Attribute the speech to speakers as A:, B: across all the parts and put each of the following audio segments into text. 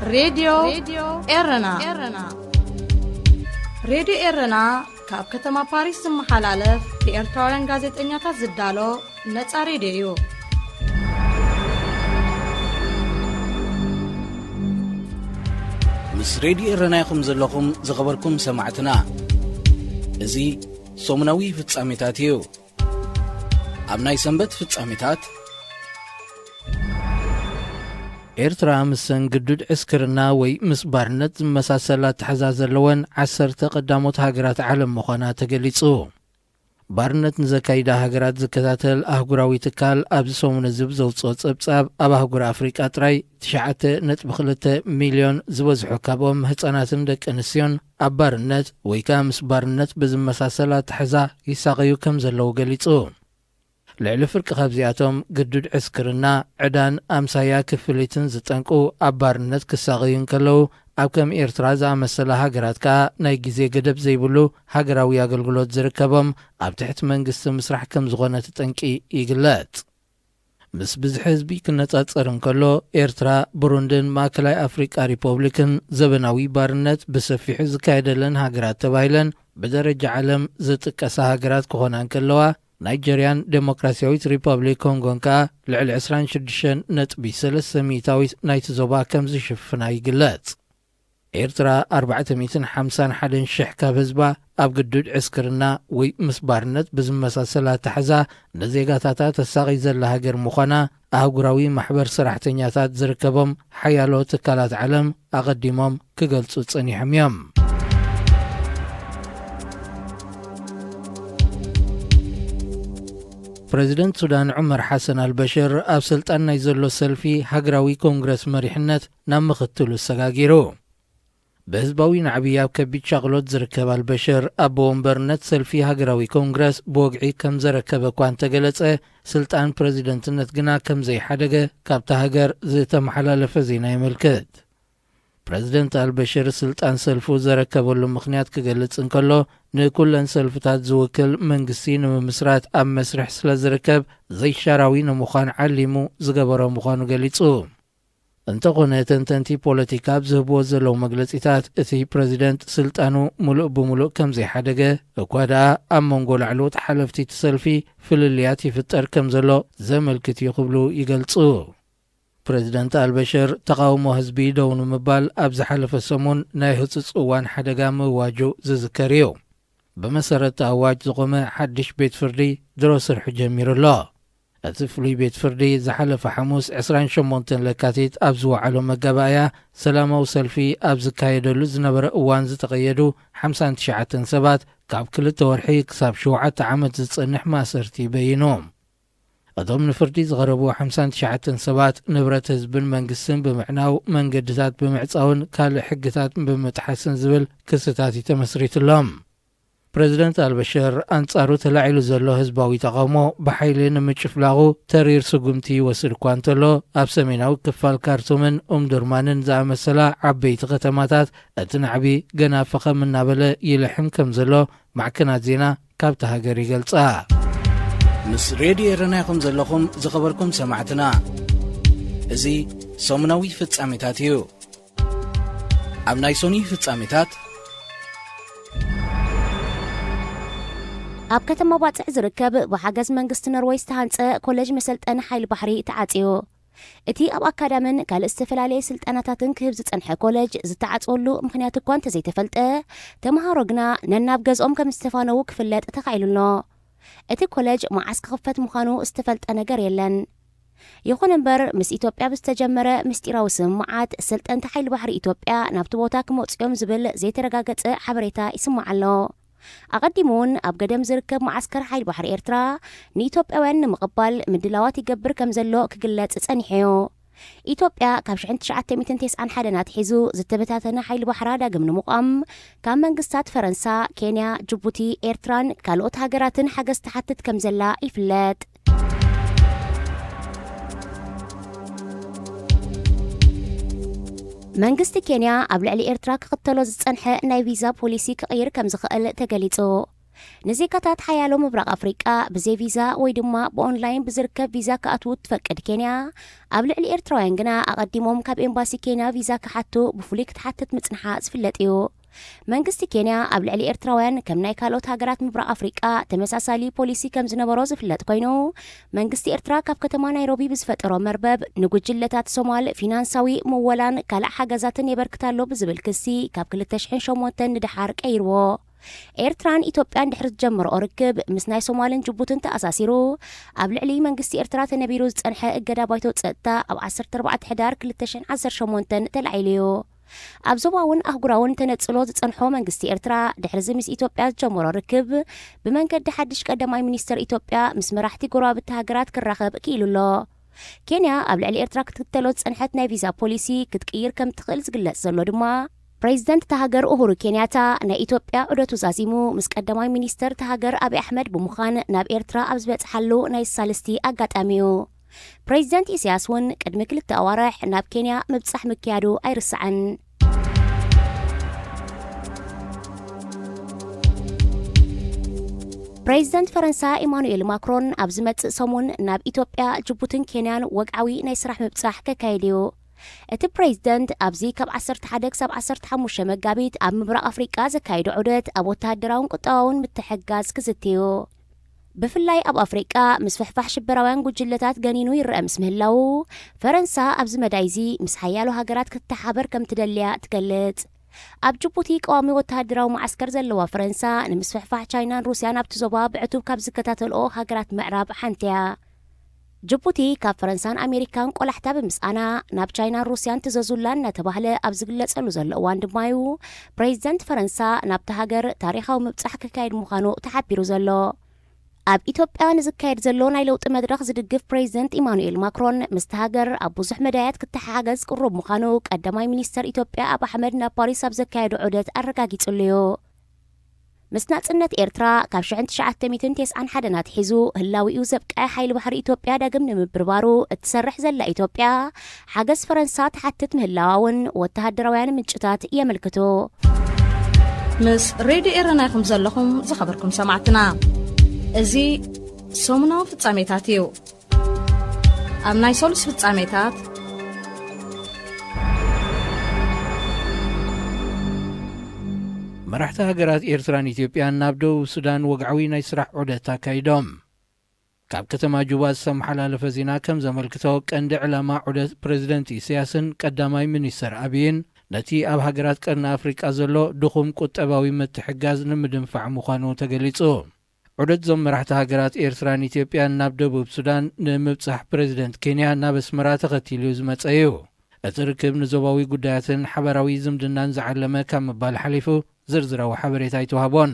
A: راديو إرنا راديو إرنا كاب كتما باريس محلالف لإرتوران غازت إنياتا زدالو نتا راديو
B: مس راديو إرنا يخم زلكم زغبركم سمعتنا إزي صومناوي في تساميتاتيو أبناي سنبت في تساميتات ኤርትራ ምሰን ግዱድ ዕስክርና ወይ ምስ ባርነት ዝመሳሰላት ተሓዛዝ ዘለወን 10 ቀዳሞት ሃገራት ዓለም ምዃና ተገሊጹ። ባርነት ንዘካይዳ ሃገራት ዝከታተል ኣህጉራዊ ትካል ኣብዚ ሰሙን ዝብ ዘውፅኦ ጸብጻብ ኣብ ኣህጉር ኣፍሪቃ ጥራይ 9.2 ሚልዮን ዝበዝሑ ካብኦም ህፃናትን ደቂ ኣንስትዮን ኣብ ባርነት ወይ ከዓ ምስ ባርነት ብዝመሳሰላት ተሓዛ ይሳቀዩ ከም ዘለዉ ገሊጹ። ልዕሊ ፍርቂ ካብዚኣቶም ግዱድ ዕስክርና ዕዳን ኣምሳያ ክፍሊትን ዝጠንቁ ኣብ ባርነት ክሳቀዩን ከለዉ ኣብ ከም ኤርትራ ዝኣመሰለ ሃገራት ከዓ ናይ ግዜ ገደብ ዘይብሉ ሃገራዊ ኣገልግሎት ዝርከቦም ኣብ ትሕቲ መንግስቲ ምስራሕ ከም ዝኾነ ተጠንቂ ይግለጽ። ምስ ብዝሒ ህዝቢ ክነጻጸር እንከሎ ኤርትራ ብሩንድን ማእከላይ ኣፍሪቃ ሪፐብሊክን ዘበናዊ ባርነት ብሰፊሑ ዝካየደለን ሃገራት ተባሂለን ብደረጃ ዓለም ዝጥቀሳ ሃገራት ክኾና እንከለዋ ናይጀርያን ዴሞክራሲያዊት ሪፐብሊክ ኮንጎን ከዓ ልዕሊ 26.3 ሚእታዊት ናይቲ ዞባ ከም ዝሽፍና ይግለጽ። ኤርትራ 451,000 ካብ ህዝባ ኣብ ግዱድ ዕስክርና ወይ ምስ ባርነት ብዝመሳሰላ ተሓዛ ንዜጋታታ ተሳቒ ዘላ ሃገር ምዃና ኣህጉራዊ ማሕበር ሰራሕተኛታት ዝርከቦም ሓያሎ ትካላት ዓለም ኣቐዲሞም ክገልጹ ጸኒሖም እዮም። ፕሬዚደንት ሱዳን ዑመር ሓሰን አልበሽር ኣብ ስልጣን ናይ ዘሎ ሰልፊ ሃገራዊ ኮንግረስ መሪሕነት ናብ ምኽትሉ ሰጋጊሩ። በህዝባዊ ናዕብይ ኣብ ከቢድ ሻቕሎት ዝርከብ አልበሽር ኣብ ወንበርነት ሰልፊ ሃገራዊ ኮንግረስ ብወግዒ ከም ዘረከበ እኳ እንተገለጸ ስልጣን ፕሬዚደንትነት ግና ከም ዘይሓደገ ካብታ ሃገር ዝተመሓላለፈ ዜና ይምልክት። ፕሬዚደንት አልበሽር ስልጣን ሰልፉ ዘረከበሉ ምኽንያት ክገልጽ እንከሎ ንኩለን ሰልፍታት ዝውክል መንግስቲ ንምምስራት ኣብ መስርሕ ስለ ዝርከብ ዘይሻራዊ ንምዃን ዓሊሙ ዝገበሮ ምዃኑ ገሊጹ። እንተኾነ ተንተንቲ ፖለቲካ ብዝህብዎ ዘለዉ መግለጺታት እቲ ፕሬዚደንት ስልጣኑ ሙሉእ ብምሉእ ከም ዘይሓደገ እኳ ደኣ ኣብ መንጎ ላዕለዎት ሓለፍቲ ሰልፊ ፍልልያት ይፍጠር ከም ዘሎ ዘመልክት እዩ ክብሉ ይገልጹ። ፕሬዚደንት አልበሽር ተቃውሞ ህዝቢ ደው ንምባል ኣብ ዝሓለፈ ሰሙን ናይ ህፁፅ እዋን ሓደጋ ምእዋጁ ዝዝከር እዩ። ብመሰረት ኣዋጅ ዝቆመ ሓድሽ ቤት ፍርዲ ድሮ ስርሑ ጀሚሩ ኣሎ። እቲ ፍሉይ ቤት ፍርዲ ዝሓለፈ ሐሙስ 28 ለካቲት ኣብ ዝወዓሎ መጋባእያ ሰላማዊ ሰልፊ ኣብ ዝካየደሉ ዝነበረ እዋን ዝተቐየዱ 59 ሰባት ካብ 2 ወርሒ ክሳብ 7 ዓመት ዝጸንሕ ማእሰርቲ በይኑ። እቶም ንፍርዲ ዝቐረቡ 59 ሰባት ንብረት ህዝብን መንግስትን ብምዕናው መንገድታት ብምዕፃውን ካልእ ሕግታት ብምጥሓስን ዝብል ክስታት ተመስሪትሎም። ፕሬዚደንት አልበሽር አንጻሩ ተላዒሉ ዘሎ ህዝባዊ ተቃውሞ ብሓይሊ ንምጭፍላቑ ተሪር ስጉምቲ ይወስድ እኳ እንተሎ ኣብ ሰሜናዊ ክፋል ካርቱምን ኡምዱርማንን ዝኣመሰላ ዓበይቲ ከተማታት እቲ ናዕቢ ገና ፈኸም እናበለ ይልሕም ከም ዘሎ ማዕከናት ዜና ካብቲ ሃገር ይገልጻ። ምስ ሬድዮ ኤረና ይኹም ዘለኹም ዝኸበርኩም ሰማዕትና እዚ ሰሙናዊ ፍጻሜታት እዩ። ኣብ ናይ ሶኒ ፍጻሜታት
C: ኣብ ከተማ ባጽዕ ዝርከብ ብሓገዝ መንግስቲ ኖርዌይ ዝተሃንጸ ኮሌጅ መሰልጠኒ ሓይሊ ባሕሪ ተዓጽዩ። እቲ ኣብ ኣካዳምን ካልእ ዝተፈላለየ ስልጠናታትን ክህብ ዝጸንሐ ኮሌጅ ዝተዓጽወሉ ምኽንያት እኳ እንተዘይተፈልጠ ተምሃሮ ግና ነናብ ገዝኦም ከም ዝተፋነዉ ክፍለጥ ተኻኢሉሎ። እቲ ኮሌጅ መዓስ ክኽፈት ምዃኑ ዝተፈልጠ ነገር የለን። ይኹን እምበር ምስ ኢትዮጵያ ብዝተጀመረ ምስጢራዊ ስምምዓት ሰልጠንቲ ሓይሊ ባሕሪ ኢትዮጵያ ናብቲ ቦታ ክመጽኦም ዝብል ዘይተረጋገጸ ሓበሬታ ይስማዕ ኣሎ። ኣቐዲሙ እውን ኣብ ገደም ዝርከብ ማዓስከር ሓይሊ ባሕሪ ኤርትራ ንኢትዮጵያውያን ንምቕባል ምድላዋት ይገብር ከም ዘሎ ክግለጽ ጸኒሑ እዩ። ኢትዮጵያ ካብ 1991 ናትሒዙ ዝተበታተነ ሓይሊ ባሕራ ዳግም ንምቋም ካብ መንግስታት ፈረንሳ፣ ኬንያ፣ ጅቡቲ፣ ኤርትራን ካልኦት ሃገራትን ሓገዝ ተሓትት ከም ዘላ ይፍለጥ። መንግስቲ ኬንያ ኣብ ልዕሊ ኤርትራ ክኽተሎ ዝጸንሐ ናይ ቪዛ ፖሊሲ ክቕይር ከም ዝኽእል ተገሊጹ። نزيكاتات حيالو مبرق أفريقيا بزي فيزا ويدما بأونلاين بزركب فيزا كأتوت تفقد كينيا قبل الإيرتراويان جنا أقدمهم كاب إمباسي كينيا فيزا كحتو بفوليك تحتت متنحا زفلت إيو منغستي كينيا قبل الإيرتراويان كم نايكالوت هاجرات مبرق أفريقيا تمساسالي بوليسي كم زنبرو زفلت كوينو منغستي إيرترا كاب كتما نيروبي بزفترو مربب نجوجلتات سومال فينانساوي مولان كالا حاجزاتن يبركتالو بزبل كسي كاب كل تشحن شموتن ندحارك أيرو إيرتران إثيوبيان دحر تجمر أركب مسناي سومالن جبوتن تأساسيرو قبل علي منغستي إيرترا تنبيروز تنحى إجدا بايتو تسقطا أو 14 حدار كل تشحن 10 شمونتن تلعيليو أبزواون أهجراون تنتصلوز تنحو منغستي إيرترا دحر زمس إثيوبيا تجمر أركب بمنقد حدش قدماي منيستر إثيوبيا مس مراحتي قرابة هاجرات كالرخب كيلو الله كينيا قبل علي إيرترا كتتلوز تنحتنا فيزا بوليسي كتكير كم تخلص قلت زلو دما بريزيدنت تهاجر أوهورو كينياتا نا إثيوبيا عدتو زازيمو مس قدماي منيستر تهاجر أبي أحمد بمخان ناب إيرترا أبزبت حلو ناي سالستي أقات أميو بريزيدنت إسياس ون قدم كل التوارح ناب كينيا مبصح مكيادو أيرسعن بريزيدنت فرنسا إيمانويل ماكرون أبزمت سمون ناب إثيوبيا جبوتن كينيان وقعوي ناي سرح مبصح ككايديو እቲ ፕሬዝደንት ኣብዚ ካብ 11-15 መጋቢት ኣብ ምብራቕ ኣፍሪቃ ዘካይዱ ዑደት ኣብ ወተሃደራውን ቁጠባውን ምትሕጋዝ ክዝትዩ ብፍላይ ኣብ ኣፍሪቃ ምስ ፍሕፋሕ ሽበራውያን ጉጅለታት ገኒኑ ይረአ ምስ ምህላው ፈረንሳ ኣብዚ መዳይዚ ምስ ሓያሎ ሃገራት ክትተሓበር ከም ትደልያ ትገልጽ ኣብ ጅቡቲ ቀዋሚ ወተሃደራዊ ማዕስከር ዘለዋ ፈረንሳ ንምስ ፍሕፋሕ ቻይናን ሩስያን ኣብቲ ዞባ ብዕቱብ ካብ ዝከታተልኦ ሃገራት ምዕራብ ሓንቲያ ጅቡቲ ካብ ፈረንሳን ኣሜሪካን ቆላሕታ ብምስኣና ናብ ቻይናን ሩስያን ትዘዙላን እናተባህለ ኣብ ዝግለጸሉ ዘሎ እዋን ድማዩ ፕሬዝደንት ፈረንሳ ናብቲ ሃገር ታሪኻዊ ምብጻሕ ክካየድ ምዃኑ ተሓቢሩ ዘሎ ኣብ ኢትዮጵያ ንዝካየድ ዘሎ ናይ ለውጢ መድረኽ ዝድግፍ ፕሬዝደንት ኢማኑኤል ማክሮን ምስቲ ሃገር ኣብ ብዙሕ መዳያት ክትተሓገዝ ቅሩብ ምዃኑ ቀዳማይ ሚኒስተር ኢትዮጵያ ኣብ ኣሕመድ ናብ ፓሪስ ኣብ ዘካየዱ ዑደት ኣረጋጊጹሉ እዩ ምስ ናጽነት ኤርትራ ካብ 1991 ናትሒዙ ህላዊኡ ዘብቃይ ሓይሊ ባሕሪ ኢትዮጵያ ዳግም ንምብርባሩ እትሰርሕ ዘላ ኢትዮጵያ ሓገዝ ፈረንሳ ተሓትት ምህላዋውን ወተሃደራውያን ምንጭታት የመልክቱ
A: ምስ ሬድዮ ኤረና ይኹም ዘለኹም ዝኸበርኩም ሰማዕትና እዚ ሰሙናዊ ፍጻሜታት እዩ ኣብ ናይ ሰሉስ ፍጻሜታት
B: መራሕቲ ሃገራት ኤርትራን ኢትዮጵያን ናብ ደቡብ ሱዳን ወግዓዊ ናይ ስራሕ ዑደት ኣካይዶም ካብ ከተማ ጁባ ዝተመሓላለፈ ዜና ከም ዘመልክቶ ቀንዲ ዕላማ ዑደት ፕሬዝደንት ኢሳያስን ቀዳማይ ሚኒስተር ኣብይን ነቲ ኣብ ሃገራት ቀርኒ ኣፍሪቃ ዘሎ ድኹም ቁጠባዊ ምትሕጋዝ ንምድንፋዕ ምዃኑ ተገሊጹ ዑደት ዞም መራሕቲ ሃገራት ኤርትራን ኢትዮጵያን ናብ ደቡብ ሱዳን ንምብጻሕ ፕሬዝደንት ኬንያ ናብ ኣስመራ ተኸቲሉ ዝመጸ እዩ እቲ ርክብ ንዞባዊ ጉዳያትን ሓበራዊ ዝምድናን ዝዓለመ ካብ ምባል ሓሊፉ ዝርዝራዊ ሓበሬታ ይተዋህቦን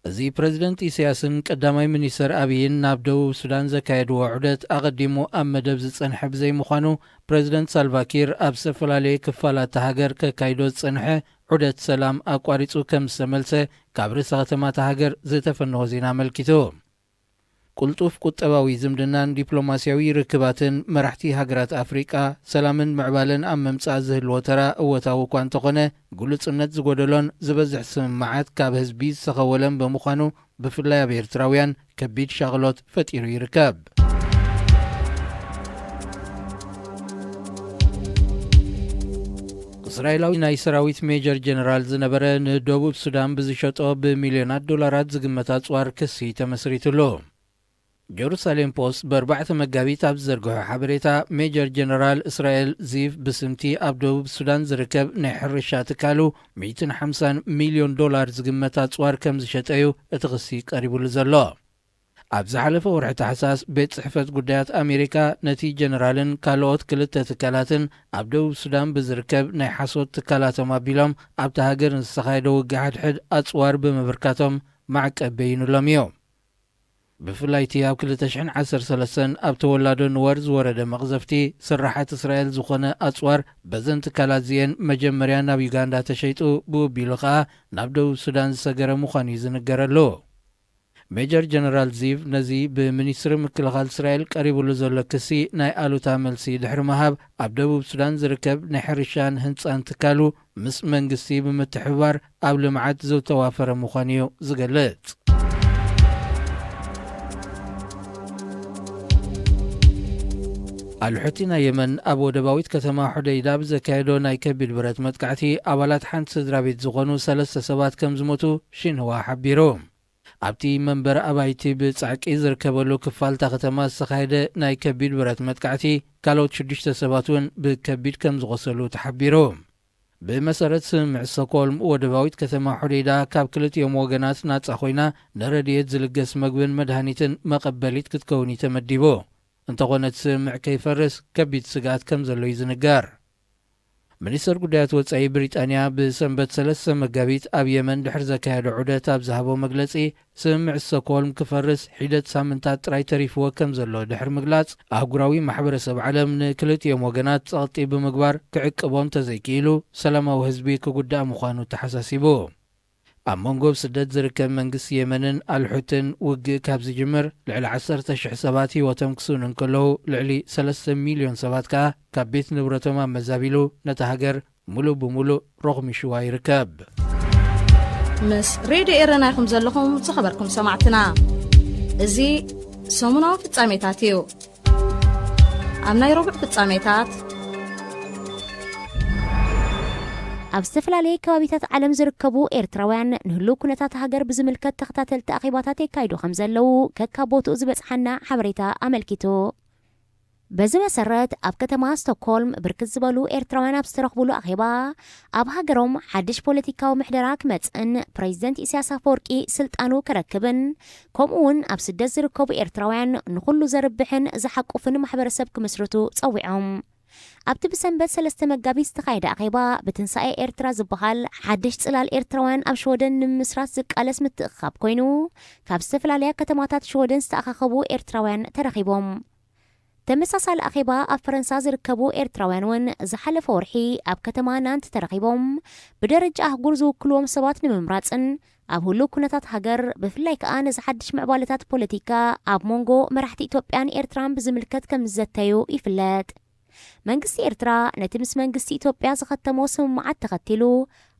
B: እዚ ፕሬዝደንት ኢሳያስን ቀዳማይ ሚኒስተር ኣብይን ናብ ደቡብ ሱዳን ዘካየድዎ ዑደት ኣቐዲሙ ኣብ መደብ ዝጸንሐ ብዘይምዃኑ ፕሬዝደንት ሳልቫኪር ኣብ ዝተፈላለየ ክፋላት ሃገር ከካይዶ ዝጸንሐ ዑደት ሰላም ኣቋሪጹ ከም ዝተመልሰ ካብ ርእሰ ከተማታ ሃገር ዝተፈንሆ ዜና ኣመልኪቱ ቁልጡፍ ቁጠባዊ ዝምድናን ዲፕሎማስያዊ ርክባትን መራሕቲ ሃገራት ኣፍሪቃ ሰላምን ምዕባለን ኣብ መምጻእ ዝህልዎ ተራ እወታዊ እኳ እንተኾነ ግሉጽነት ዝጐደሎን ዝበዝሕ ስምምዓት ካብ ህዝቢ ዝተኸወለን ብምዃኑ ብፍላይ ኣብ ኤርትራውያን ከቢድ ሻቕሎት ፈጢሩ ይርከብ እስራኤላዊ ናይ ሰራዊት ሜጀር ጀነራል ዝነበረ ንደቡብ ሱዳን ብዝሸጦ ብሚልዮናት ዶላራት ዝግመት ኣጽዋር ክሲ ተመስሪቱሉ ጀሩሳሌም ፖስት ብ4 መጋቢት ኣብ ዝዘርግሖ ሓበሬታ ሜጀር ጀነራል እስራኤል ዚቭ ብስምቲ ኣብ ደቡብ ሱዳን ዝርከብ ናይ ሕርሻ ትካሉ 150 ሚልዮን ዶላር ዝግመት ኣጽዋር ከም ዝሸጠዩ እቲ ክሲ ቀሪቡሉ ዘሎ ኣብ ዝሓለፈ ወርሒ ታሕሳስ ቤት ጽሕፈት ጉዳያት ኣሜሪካ ነቲ ጀነራልን ካልኦት ክልተ ትካላትን ኣብ ደቡብ ሱዳን ብዝርከብ ናይ ሓሶት ትካላቶም ኣቢሎም ኣብቲ ሃገር ንዝተኻየደ ውግእ ሓድሕድ ኣጽዋር ብምብርካቶም ማዕቀብ በይኑሎም እዮም ብፍላይ እቲ ኣብ 2013 ኣብ ተወላዶ ንወር ዝወረደ መቕዘፍቲ ስራሓት እስራኤል ዝኾነ ኣጽዋር በዘን ትካላት እዚአን መጀመርያ ናብ ዩጋንዳ ተሸይጡ ብወቢሉ ኸዓ ናብ ደቡብ ሱዳን ዝሰገረ ምዃኑ እዩ ዝንገረሉ ሜጀር ጀነራል ዚቭ ነዚ ብሚኒስትሪ ምክልኻል እስራኤል ቀሪቡሉ ዘሎ ክሲ ናይ ኣሉታ መልሲ ድሕሪ መሃብ ኣብ ደቡብ ሱዳን ዝርከብ ናይ ሕርሻን ህንፃን ትካሉ ምስ መንግስቲ ብምትሕብባር ኣብ ልምዓት ዘተዋፈረ ምዃኑ እዩ ዝገልጽ። አልሑቲና የመን ኣብ ወደባዊት ከተማ ሑደይዳ ብዘካየዶ ናይ ከቢድ ብረት መጥቃዕቲ ኣባላት ሓንቲ ስድራ ቤት ዝኾኑ 3 ሰባት ከም ዝሞቱ ሽንህዋ ሓቢሩ። ኣብቲ መንበር ኣባይቲ ብጻዕቂ ዝርከበሉ ክፋልታ ከተማ ዝተኻየደ ናይ ከቢድ ብረት መጥቃዕቲ ካልኦት 6 ሰባት እውን ብከቢድ ከም ዝቆሰሉ ተሓቢሩ። ብመሰረት ስምምዕ ስቶክሆልም ወደባዊት ከተማ ሑደይዳ ካብ ክልቲኦም ወገናት ናጻ ኮይና ንረድኤት ዝልገስ መግብን መድሃኒትን መቐበሊት ክትከውን ተመዲቡ። እንተኾነት ስምምዕ ከይፈርስ ከቢድ ስጋት ከም ዘሎ ይዝንጋር። ሚኒስትር ጉዳያት ወጻኢ ብሪጣንያ ብሰንበት 3 መጋቢት ኣብ የመን ድሕሪ ዘካየደ ዑደት ኣብ ዝሃቦ መግለጺ ስምምዕ ስቶክሆልም ክፈርስ ሒደት ሳምንታት ጥራይ ተሪፍዎ ከም ዘሎ ድሕሪ ምግላጽ ኣህጉራዊ ማሕበረሰብ ዓለም ንክልቲኦም ወገናት ጸቕጢ ብምግባር ክዕቅቦም ተዘይኪኢሉ ሰላማዊ ህዝቢ ክጉዳእ ምዃኑ ተሓሳሲቡ። ኣብ መንጎ ስደት ዝርከብ መንግስቲ የመንን ኣልሑትን ውግእ ካብ ዝጅምር ልዕሊ 10,000 ሰባት ህይወቶም ክስውኑ እንከለዉ ልዕሊ 3 ሚልዮን ሰባት ከዓ ካብ ቤት ንብረቶም ኣመዛቢሉ ነታ ሃገር ሙሉእ ብምሉእ ረኽሚሽዋ ይርከብ።
A: ምስ ሬድዮ ኤረና ኢኹም ዘለኹም ዝኸበርኩም ሰማዕትና እዚ ሰሙናዊ ፍጻሜታት እዩ። ኣብ ናይ ረቡዕ ፍጻሜታት
C: ኣብ ዝተፈላለዩ ከባቢታት ዓለም ዝርከቡ ኤርትራውያን ንህሉ ኩነታት ሃገር ብዝምልከት ተኸታተልቲ ኣኼባታት የካይዱ ከም ዘለው ከካቦትኡ ዝበጽሓና ሓበሬታ ኣመልኪቱ። በዚ መሰረት ኣብ ከተማ ስቶክሆልም ብርክት ዝበሉ ኤርትራውያን ኣብ ዝተረኽብሉ ኣኼባ ኣብ ሃገሮም ሓድሽ ፖለቲካዊ ምሕደራ ክመጽእን ፕሬዚደንት ኢሳያስ አፈወርቂ ስልጣኑ ክረክብን ከምኡውን ኣብ ስደት ዝርከቡ ኤርትራውያን ንኹሉ ዘርብሕን ዝሓቁፍን ማሕበረሰብ ክምስርቱ ጸዊዖም። ኣብቲ ብሰንበት 3 መጋቢት ዝተኻየደ ኣኼባ ብትንሳኤ ኤርትራ ዝበሃል ሓድሽ ጽላል ኤርትራውያን ኣብ ሸወደን ንምስራት ዝቃለስ ምትእኽኻብ ኮይኑ ካብ ዝተፈላለያ ከተማታት ሸወደን ዝተኣኻኸቡ ኤርትራውያን ተረኺቦም። ተመሳሳሊ ኣኼባ ኣብ ፈረንሳ ዝርከቡ ኤርትራውያን እውን ዝሓለፈ ወርሒ ኣብ ከተማ ናንት ተረኺቦም ብደረጃ ኣህጉር ዝውክልዎም ሰባት ንምምራጽን ኣብ ሁሉ ኩነታት ሃገር ብፍላይ ከዓ ንዝሓድሽ ምዕባለታት ፖለቲካ ኣብ መንጎ መራሕቲ ኢትዮጵያን ኤርትራን ብዝምልከት ከም ዝዘተዩ ይፍለጥ። መንግስቲ ኤርትራ ነቲ ምስ መንግስቲ ኢትዮጵያ ዝኸተሞ ስምምዓት ተኸቲሉ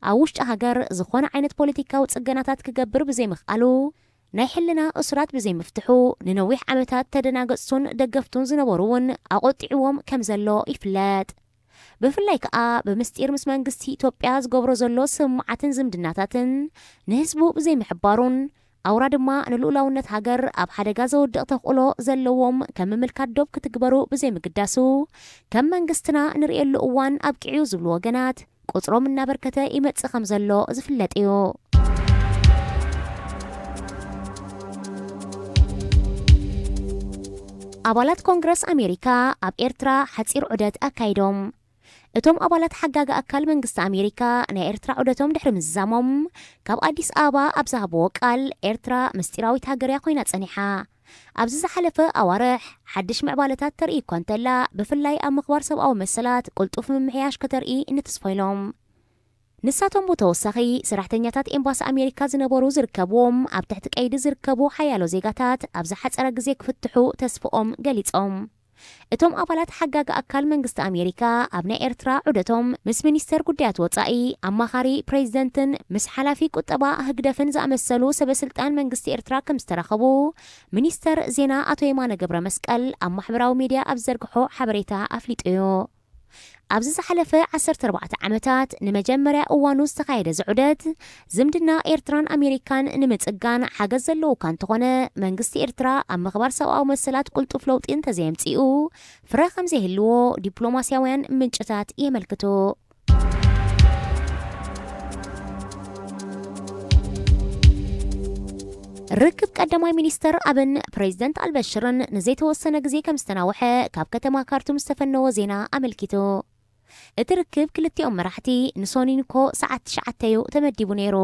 C: ኣብ ውሽጢ ሃገር ዝኾነ ዓይነት ፖለቲካዊ ጽገናታት ክገብር ብዘይምኽኣሉ ናይ ሕልና እሱራት ብዘይምፍትሑ ንነዊሕ ዓመታት ተደናገጽቱን ደገፍቱን ዝነበሩ እውን ኣቆጢዕዎም ከም ዘሎ ይፍለጥ። ብፍላይ ከዓ ብምስጢር ምስ መንግስቲ ኢትዮጵያ ዝገብሮ ዘሎ ስምምዓትን ዝምድናታትን ንህዝቡ ብዘይምሕባሩን ኣውራ ድማ ንልኡላውነት ሃገር ኣብ ሓደጋ ዘወድቕ ተኽእሎ ዘለዎም ከም ምምልካት ዶብ ክትግበሩ ብዘይምግዳሱ ከም መንግስትና ንርእየሉ እዋን ኣብቂዑ ዝብሉ ወገናት ቁጽሮም እናበርከተ ይመጽእ ከም ዘሎ ዝፍለጥ እዩ። ኣባላት ኮንግረስ ኣሜሪካ ኣብ ኤርትራ ሓጺር ዑደት ኣካይዶም። እቶም ኣባላት ሓጋጋ ኣካል መንግስቲ ኣሜሪካ ናይ ኤርትራ ዑደቶም ድሕሪ ምዝዛሞም ካብ ኣዲስ ኣበባ ኣብ ዝሃብዎ ቃል ኤርትራ ምስጢራዊት ሃገርያ ኮይና ጸኒሓ ኣብዚ ዝሓለፈ ኣዋርሕ ሓድሽ ምዕባለታት ተርኢ እኳ እንተላ ብፍላይ ኣብ ምኽባር ሰብኣዊ መሰላት ቁልጡፍ ምምሕያሽ ከተርኢ እንተስፈይሎም ንሳቶም ብተወሳኺ ሰራሕተኛታት ኤምባሲ ኣሜሪካ ዝነበሩ ዝርከብዎም ኣብ ትሕቲ ቀይዲ ዝርከቡ ሓያሎ ዜጋታት ኣብ ዝሓፀረ ግዜ ክፍትሑ ተስፍኦም ገሊጾም እቶም ኣባላት ሓጋጋ ኣካል መንግስቲ ኣሜሪካ ኣብ ናይ ኤርትራ ዑደቶም ምስ ሚኒስተር ጉዳያት ወጻኢ ኣማኻሪ ፕሬዚደንትን ምስ ሓላፊ ቁጠባ ህግደፍን ዝኣመሰሉ ሰበስልጣን መንግስቲ ኤርትራ ከም ዝተረኸቡ ሚኒስተር ዜና ኣቶ የማነ ገብረ መስቀል ኣብ ማሕበራዊ ሚድያ ኣብ ዘርግሖ ሓበሬታ ኣፍሊጡ እዩ። ኣብዚ ዝሓለፈ 14 ዓመታት ንመጀመርያ እዋኑ ዝተኻየደ ዝዑደት ዝምድና ኤርትራን ኣሜሪካን ንምጽጋን ሓገዝ ዘለዎ እኳ እንተኾነ መንግስቲ ኤርትራ ኣብ ምኽባር ሰብኣዊ መሰላት ቁልጡፍ ለውጢ እንተዘየምጽኡ ፍረ ከም ዘይህልዎ ዲፕሎማስያውያን ምንጭታት የመልክቱ። ርክብ ቀዳማይ ሚኒስተር ኣብን ፕሬዚደንት አልበሽርን ንዘይተወሰነ ግዜ ከም ዝተናወሐ ካብ ከተማ ካርቱም ዝተፈነወ ዜና ኣመልኪቱ። እቲ ርክብ ክልቲኦም መራሕቲ ንሶኒንኮ ሰዓት 9 ተመዲቡ ነይሩ።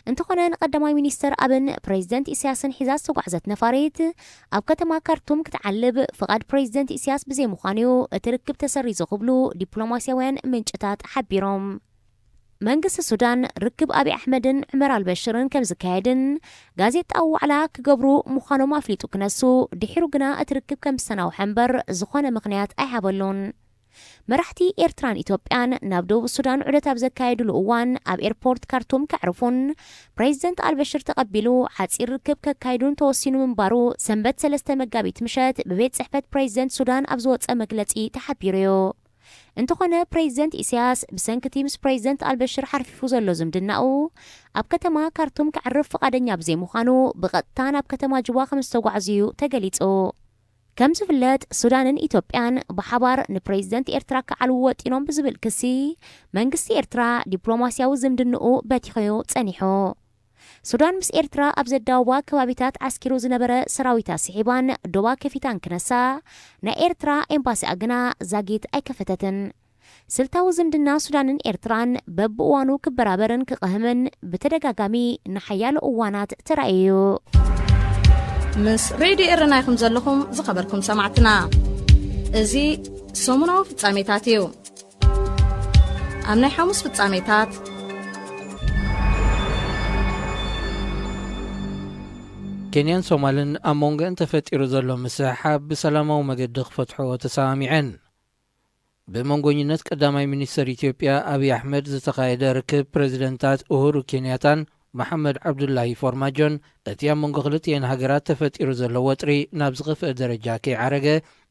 C: እንተኾነ ንቀዳማይ ሚኒስተር ኣብን ፕሬዚደንት ኢሳያስን ሒዛ ዝተጓዕዘት ነፋሪት ኣብ ከተማ ካርቱም ክትዓልብ ፍቓድ ፕሬዚደንት ኢሳያስ ብዘይምዃኑ እቲ ርክብ ተሰሪዙ ክብሉ ዲፕሎማስያውያን ምንጭታት ሓቢሮም። መንግስቲ ሱዳን ርክብ አብይ አሕመድን ዑመር አልበሽርን ከም ዝካየድን ጋዜጣዊ ዋዕላ ክገብሩ ምዃኖም አፍሊጡ ክነሱ ድሒሩ ግና እትርክብ ከም ዝተናውሐ እምበር ዝኾነ ምክንያት ኣይሃበሉን። መራሕቲ ኤርትራን ኢትዮጵያን ናብ ደቡብ ሱዳን ዑደት ኣብ ዘካየድሉ እዋን ኣብ ኤርፖርት ካርቱም ከዕርፉን ፕሬዚደንት አልበሽር ተቐቢሉ ሓፂር ርክብ ከካይዱን ተወሲኑ ምንባሩ ሰንበት 3 መጋቢት ምሸት ብቤት ጽሕፈት ፕሬዚደንት ሱዳን ኣብ ዝወፀ መግለጺ ተሓቢሩ እዩ። እንተኾነ ፕሬዚደንት ኢሳያስ ብሰንኪቲ ምስ ፕሬዚደንት አልበሽር ሓርፊፉ ዘሎ ዝምድናኡ ኣብ ከተማ ካርቱም ክዕርፍ ፈቃደኛ ብዘይምዃኑ ብቐጥታ ናብ ከተማ ጅባ ከም ዝተጓዕዝዩ ተገሊጹ። ከም ዝፍለጥ ሱዳንን ኢትዮጵያን ብሓባር ንፕሬዚደንት ኤርትራ ክዓልው ወጢኖም ብዝብል ክሲ መንግስቲ ኤርትራ ዲፕሎማስያዊ ዝምድንኡ በቲኸዮ ጸኒሑ። ሱዳን ምስ ኤርትራ ኣብ ዘዳውባ ከባቢታት ዓስኪሩ ዝነበረ ሰራዊታ ስሒባን ዶባ ከፊታን ክነሳ ናይ ኤርትራ ኤምባሲ ግና ዛጊት ኣይከፈተትን። ስልታዊ ዝምድና ሱዳንን ኤርትራን በብእዋኑ ክበራበርን ክቐህምን ብተደጋጋሚ ንሓያሎ እዋናት ተራእዩ።
A: ምስ ሬድዮ ኤረና ይኹም ዘለኹም ዝኸበርኩም ሰማዕትና እዚ ሰሙናዊ ፍጻሜታት እዩ። ኣብ ናይ ሐሙስ ፍጻሜታት
B: ኬንያን ሶማልን ኣብ ሞንጎአን ተፈጢሩ ዘሎ ምስሕሓብ ብሰላማዊ መገዲ ክፈትሕዎ ተሰማሚዐን። ብመንጎኝነት ቀዳማይ ሚኒስትር ኢትዮጵያ አብይ አሕመድ ዝተኻየደ ርክብ ፕሬዚደንታት ኡሁሩ ኬንያታን መሐመድ ዓብዱላሂ ፎርማጆን እቲ ኣብ መንጎ ክልቲአን ሃገራት ተፈጢሩ ዘሎ ወጥሪ ናብ ዝኽፍእ ደረጃ ከይዓረገ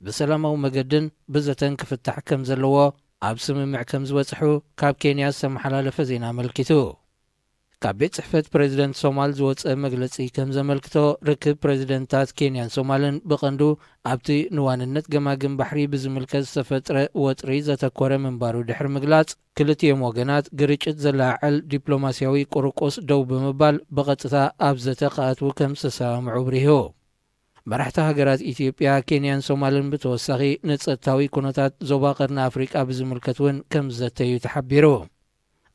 B: ብሰላማዊ መገድን ብዘተን ክፍታሕ ከም ዘለዎ ኣብ ስምምዕ ከም ዝበፅሑ ካብ ኬንያ ዝተመሓላለፈ ዜና ኣመልኪቱ። ካብ ቤት ጽሕፈት ፕሬዚደንት ሶማል ዝወፀ መግለጺ ከም ዘመልክቶ ርክብ ፕሬዚደንታት ኬንያን ሶማልን ብቐንዱ ኣብቲ ንዋንነት ገማግም ባሕሪ ብዝምልከት ዝተፈጥረ ወጥሪ ዘተኮረ ምንባሩ ድሕሪ ምግላጽ ክልቲኦም ወገናት ግርጭት ዘላዓል ዲፕሎማስያዊ ቁርቆስ ደው ብምባል ብቐጥታ ኣብ ዘተ ከኣትዉ ከም ዝተሰማምዑ ብሪሁ። መራሕቲ ሃገራት ኢትዮጵያ ኬንያን ሶማልን ብተወሳኺ ንጸጥታዊ ኩነታት ዞባ ቀርኒ ኣፍሪቃ ብዝምልከት እውን ከም ዘተዩ ተሓቢሩ።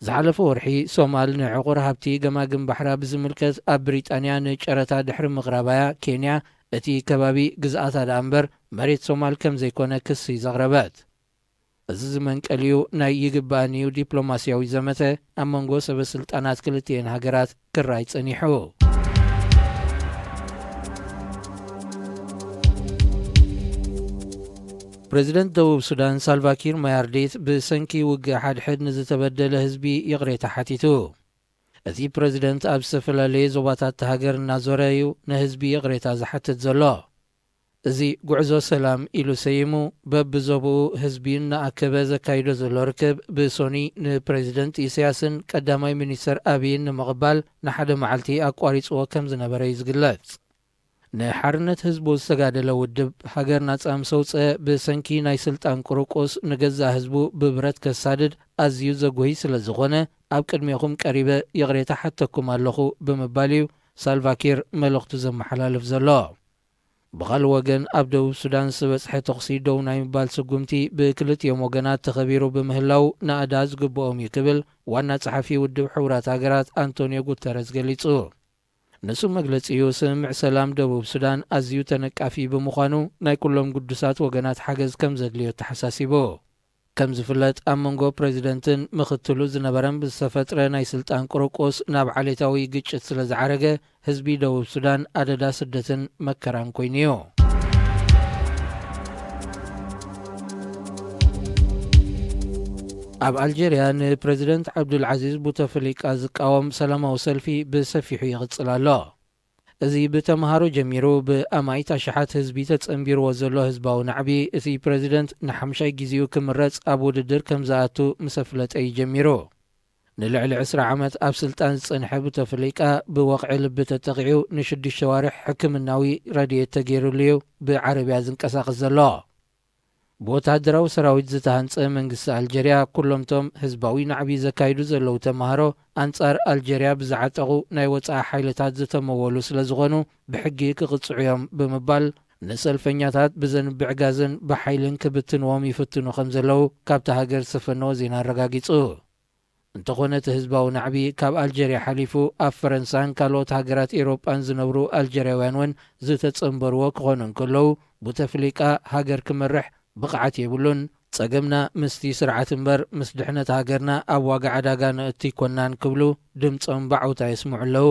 B: ዝሓለፈ ወርሒ ሶማል ንዕቑር ሃብቲ ገማግም ባሕራ ብዝምልከት ኣብ ብሪጣንያ ንጨረታ ድሕሪ ምቕራባያ ኬንያ እቲ ከባቢ ግዝኣታ ዳ እምበር መሬት ሶማል ከም ዘይኮነ ክሲ ዘቕረበት። እዚ ዝመንቀልዩ ናይ ይግባእንዩ ዲፕሎማስያዊ ዘመተ ኣብ መንጎ ሰበስልጣናት ክልቲአን ሃገራት ክራይ ጸኒሑ። ፕሬዚደንት ደቡብ ሱዳን ሳልቫኪር ማያርዲት ብሰንኪ ውግእ ሓድሕድ ንዝተበደለ ህዝቢ ይቕሬታ ሓቲቱ። እቲ ፕሬዚደንት ኣብ ዝተፈላለየ ዞባታት ሃገር እናዞረ እዩ ንህዝቢ ይቕሬታ ዝሓትት ዘሎ። እዚ ጉዕዞ ሰላም ኢሉ ሰይሙ በብዞብኡ ህዝቢ እናኣከበ ዘካይዶ ዘሎ ርክብ ብሶኒ ንፕሬዚደንት ኢሳያስን ቀዳማይ ሚኒስትር ኣብይን ንምቕባል ንሓደ መዓልቲ ኣቋሪፅዎ ከም ዝነበረ እዩ ዝግለጽ። ንሓርነት ህዝቡ ዝተጋደለ ውድብ ሃገር ናጻ ምሰውፀ ብሰንኪ ናይ ስልጣን ቁርቆስ ንገዛእ ህዝቡ ብብረት ከሳድድ ኣዝዩ ዘጎሂ ስለ ዝኾነ ኣብ ቅድሜኹም ቀሪበ ይቕሬታ ሓተኩም ኣለኹ ብምባል እዩ ሳልቫኪር መልእኽቱ ዘመሓላልፍ ዘሎ። ብኻልእ ወገን ኣብ ደቡብ ሱዳን ዝበፅሐ ተኽሲ ደው ናይ ምባል ስጉምቲ ብክልቲኦም ወገናት ተኸቢሩ ብምህላው ንኣዳ ዝግብኦም እዩ ክብል ዋና ጸሓፊ ውድብ ሕቡራት ሃገራት አንቶኒዮ ጉተረስ ገሊጹ። ንሱ መግለጺኡ ስምምዕ ሰላም ደቡብ ሱዳን ኣዝዩ ተነቃፊ ብምዃኑ ናይ ኩሎም ጉዱሳት ወገናት ሓገዝ ከም ዘድልዮ ተሓሳሲቡ። ከም ዝፍለጥ ኣብ መንጎ ፕሬዚደንትን ምኽትሉ ዝነበረን ብዝተፈጥረ ናይ ስልጣን ቁርቆስ ናብ ዓሌታዊ ግጭት ስለ ዝዓረገ ህዝቢ ደቡብ ሱዳን ኣደዳ ስደትን መከራን ኮይኑ እዩ። ኣብ ኣልጀርያ ንፕሬዚደንት ዓብዱልዓዚዝ ቡተፍሊቃ ዝቃወም ሰላማዊ ሰልፊ ብሰፊሑ ይቕጽል ኣሎ። እዚ ብተምሃሮ ጀሚሩ ብኣማይት ኣሽሓት ህዝቢ ተጸንቢርዎ ዘሎ ህዝባዊ ናዕቢ እቲ ፕሬዚደንት ንሓምሻይ ጊዜኡ ክምረጽ ኣብ ውድድር ከም ዝኣቱ ምስ ኣፍለጠ ጀሚሩ። ንልዕሊ 20 ዓመት ኣብ ስልጣን ዝጸንሐ ቡተፍሊቃ ብወቕዒ ልቢ ተጠቂዑ ን6 ሸዋርሕ ሕክምናዊ ረድኤት ተገይሩሉ እዩ ብዓረብያ ዝንቀሳቐስ ዘሎ። ብወታደራዊ ሰራዊት ዝተሃንጸ መንግስቲ ኣልጀርያ ኩሎምቶም ህዝባዊ ናዕቢ ዘካይዱ ዘለዉ ተምሃሮ ኣንጻር ኣልጀርያ ብዝዓጠቑ ናይ ወፃኢ ሓይልታት ዝተመወሉ ስለ ዝኾኑ ብሕጊ ክቕጽዑ እዮም ብምባል ንሰልፈኛታት ብዘንብዕ ጋዝን ብሓይልን ክብትንዎም ይፍትኑ ከም ዘለዉ ካብቲ ሃገር ዝሰፈነዎ ዜና ኣረጋጊጹ። እንተኾነ እቲ ህዝባዊ ናዕቢ ካብ ኣልጀርያ ሓሊፉ ኣብ ፈረንሳን ካልኦት ሃገራት ኤውሮጳን ዝነብሩ ኣልጀርያውያን እውን ዝተጸንበርዎ ክኾኑ እንከለዉ ቡተፍሊቃ ሃገር ክመርሕ ብቕዓት የብሉን ጸገምና ምስቲ ስርዓት እምበር ምስ ድሕነት ሃገርና ኣብ ዋጋ ዕዳጋ ንእቲ ኮናን ክብሉ ድምፆም ባዕውታ የስምዑ ኣለዉ።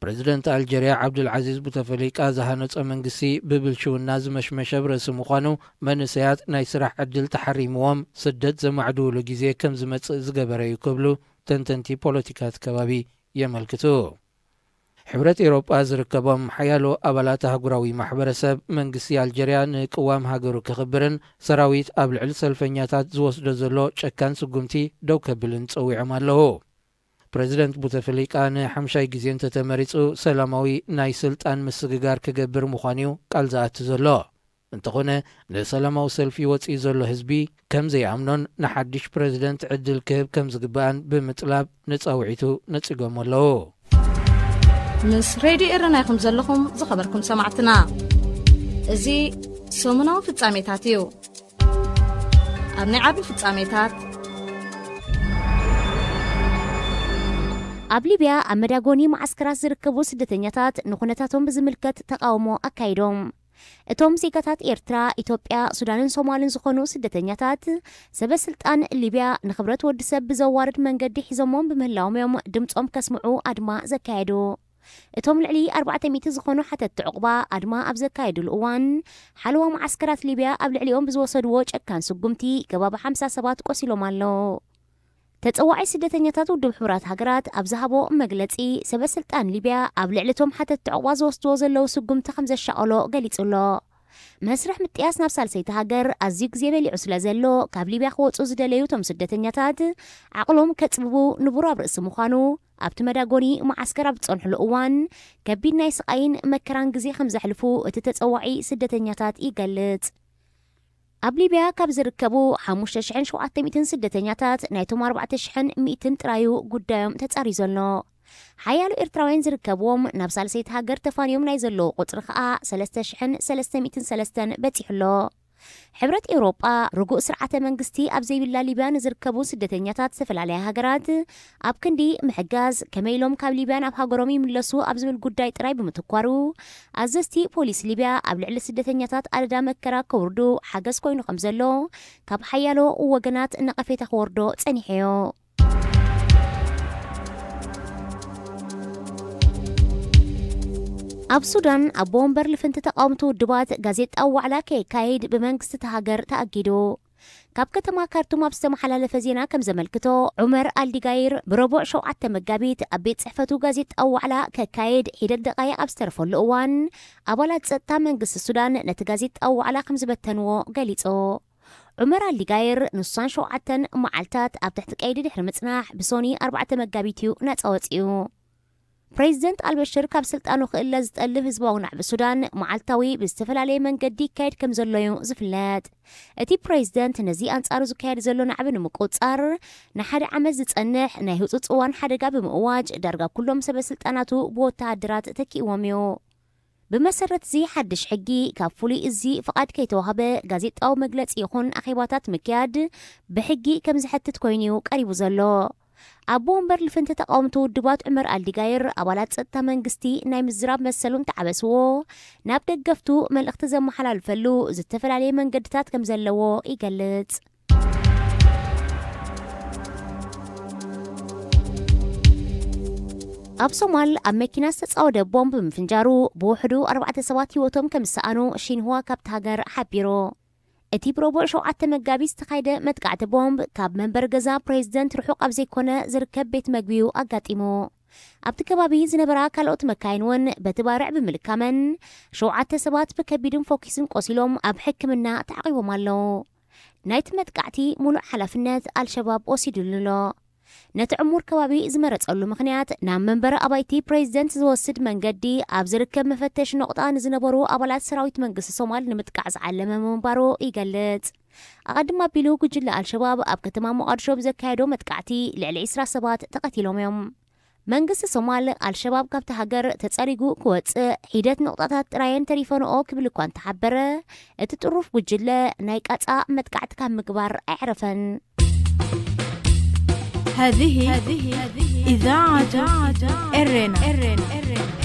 B: ፕሬዚደንት አልጀሪያ ዓብዱልዓዚዝ ቡተፈሊቃ ዝሃነጸ መንግስቲ ብብልሽውና ዝመሽመሸ ርእሲ ምዃኑ መንእሰያት ናይ ስራሕ ዕድል ተሓሪምዎም ስደት ዘማዕድውሉ ግዜ ከም ዝመጽእ ዝገበረ እዩ ክብሉ ተንተንቲ ፖለቲካት ከባቢ የመልክቱ። ሕብረት ኤውሮጳ ዝርከቦም ሓያሎ ኣባላት ኣህጉራዊ ማሕበረሰብ መንግስቲ አልጀሪያ ንቅዋም ሃገሩ ክኽብርን ሰራዊት ኣብ ልዕሊ ሰልፈኛታት ዝወስዶ ዘሎ ጨካን ስጉምቲ ደው ከብልን ጸዊዖም ኣለዉ። ፕሬዚደንት ቡተፈሊቃ ንሓምሻይ ግዜ እንተተመሪጹ ሰላማዊ ናይ ስልጣን ምስግጋር ክገብር ምዃኑ ቃል ዝኣቱ ዘሎ እንተኾነ ንሰላማዊ ሰልፊ ወፂኡ ዘሎ ህዝቢ ከም ዘይኣምኖን ንሓድሽ ፕሬዚደንት ዕድል ክህብ ከም ዝግባአን ብምጥላብ ንጻውዒቱ ነጺጎም ኣለዉ።
A: ምስ ሬድዮ ኤረና ኢኹም ዘለኹም ዝኸበርኩም ሰማዕትና እዚ ሰሙናዊ ፍጻሜታት እዩ። ኣብ ናይ ዓቢ ፍጻሜታት
C: ኣብ ሊብያ ኣብ መዳጎኒ ማዓስከራት ዝርከቡ ስደተኛታት ንኹነታቶም ብዝምልከት ተቃውሞ ኣካይዶም። እቶም ዜጋታት ኤርትራ፣ ኢትዮጵያ፣ ሱዳንን ሶማልን ዝኾኑ ስደተኛታት ሰበስልጣን ሊብያ ንኽብረት ወዲ ሰብ ብዘዋርድ መንገዲ ሒዞሞም ብምህላዎም ድምፆም ከስምዑ ኣድማ ዘካየዱ። እቶም ልዕሊ 400 ዝኾኑ ሓተቲ ዕቑባ ኣድማ ኣብ ዘካየዱሉ እዋን ሓለዋ ማዓስከራት ሊብያ ኣብ ልዕሊኦም ብዝወሰድዎ ጨካን ስጉምቲ ገባብ 50 ሰባት ቆሲሎም ኣለዉ። ተጸዋዒ ስደተኛታት ውድብ ሕብራት ሃገራት ኣብ ዝሃቦ መግለጺ ሰበስልጣን ሊብያ ኣብ ልዕሊቶም ሓተቲ ዕቑባ ዝወስድዎ ዘለዉ ስጉምቲ ከም ዘሻቐሎ ገሊጹሎ። መስርሕ ምጥያስ ናብ ሳልሰይቲ ሃገር ኣዝዩ ግዜ በሊዑ ስለ ዘሎ ካብ ሊብያ ክወፁ ዝደለዩ እቶም ስደተኛታት ዓቕሎም ከጽብቡ ንቡር ኣብ ርእሲ ምዃኑ ኣብቲ መዳጎኒ ማዓስከር ኣብ ዝጸንሕሉ እዋን ከቢድ ናይ ስቃይን መከራን ግዜ ከም ዘሕልፉ እቲ ተጸዋዒ ስደተኛታት ይገልጽ። ኣብ ሊብያ ካብ ዝርከቡ 5700 ስደተኛታት ናይቶም 4100 ጥራዩ ጉዳዮም ተጻሪዩ ዘሎ። ሓያሉ ኤርትራውያን ዝርከብዎም ናብ ሳልሰይቲ ሃገር ተፋንዮም ናይ ዘለዉ ቁፅሪ ከዓ 3303 በፂሑሎ። ሕብረት ኤውሮጳ ርጉእ ስርዓተ መንግስቲ ኣብ ዘይብላ ሊብያ ንዝርከቡ ስደተኛታት ዝተፈላለያ ሃገራት ኣብ ክንዲ ምሕጋዝ ከመኢሎም ካብ ሊብያ ናብ ሃገሮም ይምለሱ ኣብ ዝብል ጉዳይ ጥራይ ብምትኳሩ ኣዘዝቲ ፖሊስ ሊብያ ኣብ ልዕሊ ስደተኛታት ኣደዳ መከራ ከውርዱ ሓገዝ ኮይኑ ከም ዘሎ ካብ ሓያሎ ወገናት ነቐፌታ ክወርዶ ጸኒሐዮ። ኣብ ሱዳን ኣብ ቦምበር ልፍንቲ ተቃውምቲ ውድባት ጋዜጣዊ ዋዕላ ከየካይድ ብመንግስቲ ተሃገር ተኣጊዱ። ካብ ከተማ ካርቱም ኣብ ዝተመሓላለፈ ዜና ከም ዘመልክቶ ዑመር አልዲጋይር ብረቡዕ 7 መጋቢት ኣብ ቤት ጽሕፈቱ ጋዜጣዊ ዋዕላ ከካይድ ሒደት ደቃይቕ ኣብ ዝተረፈሉ እዋን ኣባላት ጸጥታ መንግስቲ ሱዳን ነቲ ጋዜጣዊ ዋዕላ ከም ዝበተንዎ ገሊጹ። ዑመር አልዲጋይር ን7 መዓልታት ኣብ ትሕቲ ቀይዲ ድሕሪ ምጽናሕ ብሶኒ 4 መጋቢት እዩ ነጻ ወፂኡ። ፕሬዚደንት አልበሽር ካብ ስልጣኑ ክእለ ዝጠልብ ህዝባዊ ናዕቢ ሱዳን መዓልታዊ ብዝተፈላለየ መንገዲ ይካየድ ከም ዘሎ እዩ ዝፍለጥ። እቲ ፕሬዚደንት ነዚ ኣንጻሩ ዝካየድ ዘሎ ናዕቢ ንምቁፅጻር ንሓደ ዓመት ዝጸንሕ ናይ ህፁፅ እዋን ሓደጋ ብምእዋጅ ዳርጋ ኩሎም ሰበስልጣናቱ ብወተሃደራት ተኪእዎም እዩ። ብመሰረት እዚ ሓድሽ ሕጊ ካብ ፍሉይ እዚ ፍቓድ ከይተዋህበ ጋዜጣዊ መግለፂ ይኹን ኣኼባታት ምክያድ ብሕጊ ከም ዝሕትት ኮይኑ ቀሪቡ ዘሎ። ኣብ ቦምበር ልፍንቲ ተቃውምቲ ውድባት ዑመር አልዲጋይር ኣባላት ጸጥታ መንግስቲ ናይ ምዝራብ መሰሉን ተዓበስዎ ናብ ደገፍቱ መልእኽቲ ዘመሓላልፈሉ ዝተፈላለየ መንገድታት ከም ዘለዎ ይገልጽ። ኣብ ሶማል ኣብ መኪና ዝተጻወደ ቦምብ ምፍንጃሩ ብውሕዱ 4 ሰባት ህይወቶም ከም ዝሰኣኑ ሺንህዋ ካብቲ ሃገር ሓቢሩ። እቲ ብረቡዕ 7 መጋቢት ዝተኻየደ መጥቃዕቲ ቦምብ ካብ መንበር ገዛ ፕሬዚደንት ርሑቕ ኣብ ዘይኮነ ዝርከብ ቤት መግቢኡ ኣጋጢሙ። ኣብቲ ከባቢ ዝነበራ ካልኦት መካይን እውን በቲ ባርዕ ብምልካመን 7 ሰባት ብከቢድን ፎኪስን ቆሲሎም ኣብ ሕክምና ተዓቂቦም ኣለዉ። ናይቲ መጥቃዕቲ ሙሉእ ሓላፍነት አልሸባብ ወሲዱሉሎ። ነቲ ዕሙር ከባቢ ዝመረጸሉ ምኽንያት ናብ መንበረ ኣባይቲ ፕሬዚደንት ዝወስድ መንገዲ ኣብ ዝርከብ መፈተሽ ነቑጣ ንዝነበሩ ኣባላት ሰራዊት መንግስቲ ሶማል ንምጥቃዕ ዝዓለመ ምንባሩ ይገልጽ። ኣቐድማ ኣቢሉ ጉጅለ አልሸባብ ኣብ ከተማ ሞቃዲሾ ብዘካየዶ መጥቃዕቲ ልዕሊ 20 ሰባት ተቐቲሎም እዮም። መንግስቲ ሶማል አልሸባብ ካብቲ ሃገር ተጸሪጉ ክወፅእ ሂደት ነቑጣታት ጥራየን ተሪፈንኦ ክብል እኳ እንተሓበረ እቲ ጥሩፍ ጉጅለ ናይ ቃጻ መጥቃዕቲ ካብ ምግባር ኣይዕረፈን።
D: هذه إذاعة إرنا